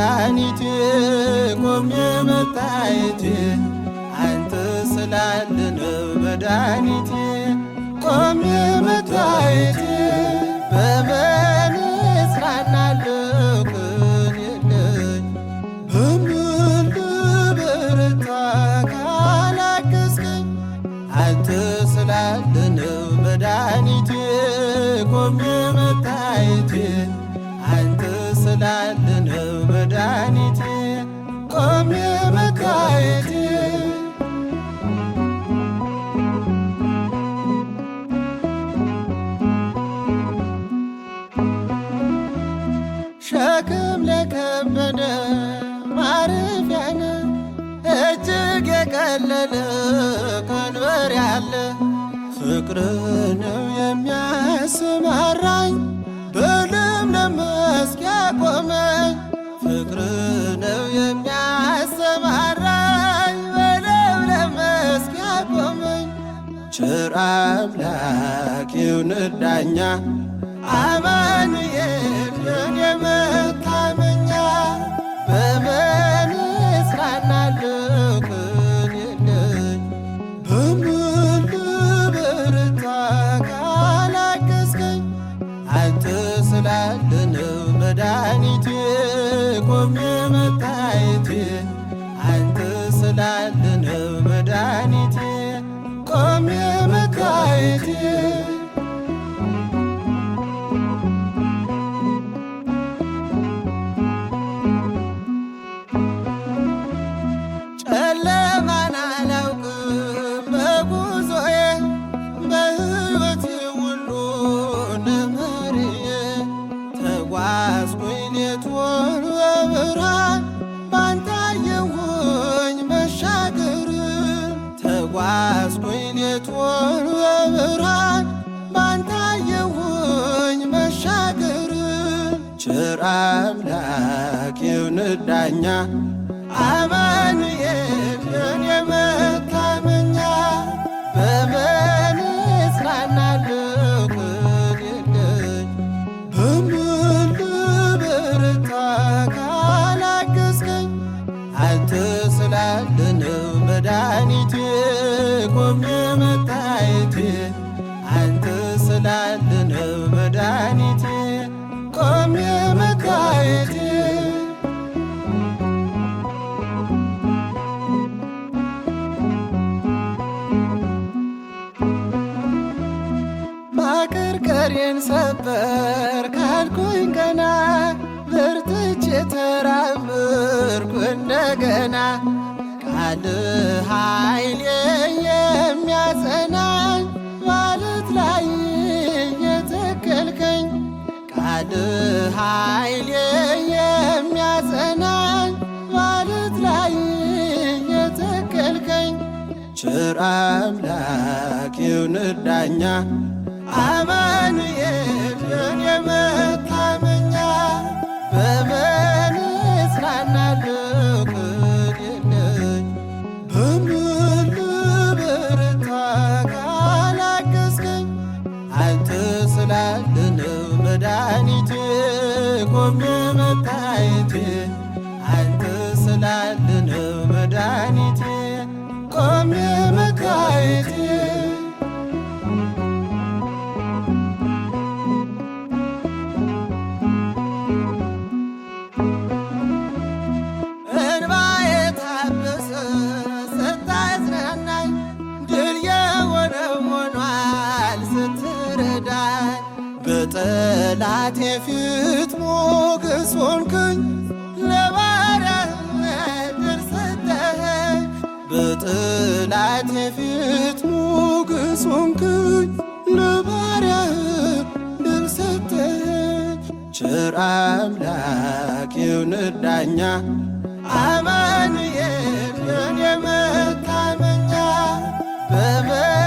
መድኃኒቴ ቆሜ መታየቴ አንተ ስላለ ነው መድኃኒቴ ቆሜ መታየቴ በምን እጽናናለሁ ቅን የለኝ በምን ልበረታ ካላገዝከኝ አንተ ስላለ ነው መድኃኒቴ ቆሜ መታየቴ አንተ ስላለ ነው መድኃኒቴ ቆሜ መታየቴ ሸክም ለከበደ ማረፊያ ነህ እጅግ የቀለለ ቀንበር ያለ ፍቅር ነው የሚያሰማራኝ በለምለም መስክ ያቆመኝ ፍቅር ነው የሚያሰማራኝ በለምለም መስክ ያቆመኝ ቸር አምላክ ይሁንህ ዳኛ አማኑኤል የኔ መታመኛ በምን እጽናናለሁ ቅን የለኝ በምን ልበረታ ካላገዝከኝ አንተ ስላለ ነው መድኃኒቴ ቆሜ መታየቴ አንተ ስላለ ነው መድኃኒቴ ቆሜ መታየቴ ጨለማን አላውቅም በጉዞዬ በሕይወቴ ሁሉ ነመርዬ ተጓዝኩኝ ሌቱን በብርሃን ባንተ አየሁኝ መሻገርን ተጓዝኩኝ ሌቱን በብርሃን ባንተ አየሁኝ መሻገርን ቸር አምላክ ይሁንህ ዳኛ አማኑኤል የኔ መታመኛ በምን እጽናናለሁ ቅን የለኝ በምን ልበረታ ካላገዝከኝ አንተ ስላለ ነው መድኃኒቴ ቆሜ መታየቴ አንተ ስላለ ነው መድኃኒቴ ቆሜ መታየቴ ማቀርቀሬን ሰበር ካልኩኝ ገና በርትቼ ተራመድኩ እንደገና ቃል ኃይሌ የሚያጸናኝ ማለት ላይ የተከልከኝ ቃል ኃይሌ የሚያጸናኝ ማለት ላይ የተከልከኝ ቸር አምላክ ይሁንህ ዳኛ አማኑኤል የኔ መታመኛ በምን እጽናናለሁ ቅን የለኝ በምን ልበረታ ካላገዝከኝ አንተ ስላለ ነው መድኃኒቴ ቆሜ መታየቴ አንተ ስላለ ነው መድኃኒቴ ቆሜ መታየቴ በጠላቴ ፊት ሞገስ ሆንክኝ ለባሪያህ ድል ሰጠኸኝ በጠላቴ ፊት ሞገስ ሆንክኝ ለባሪያህ ድል ሰጠኸኝ ቸር አምላክ ይሁንህ ዳኛ አማኑኤል የኔ መታመኛ በምን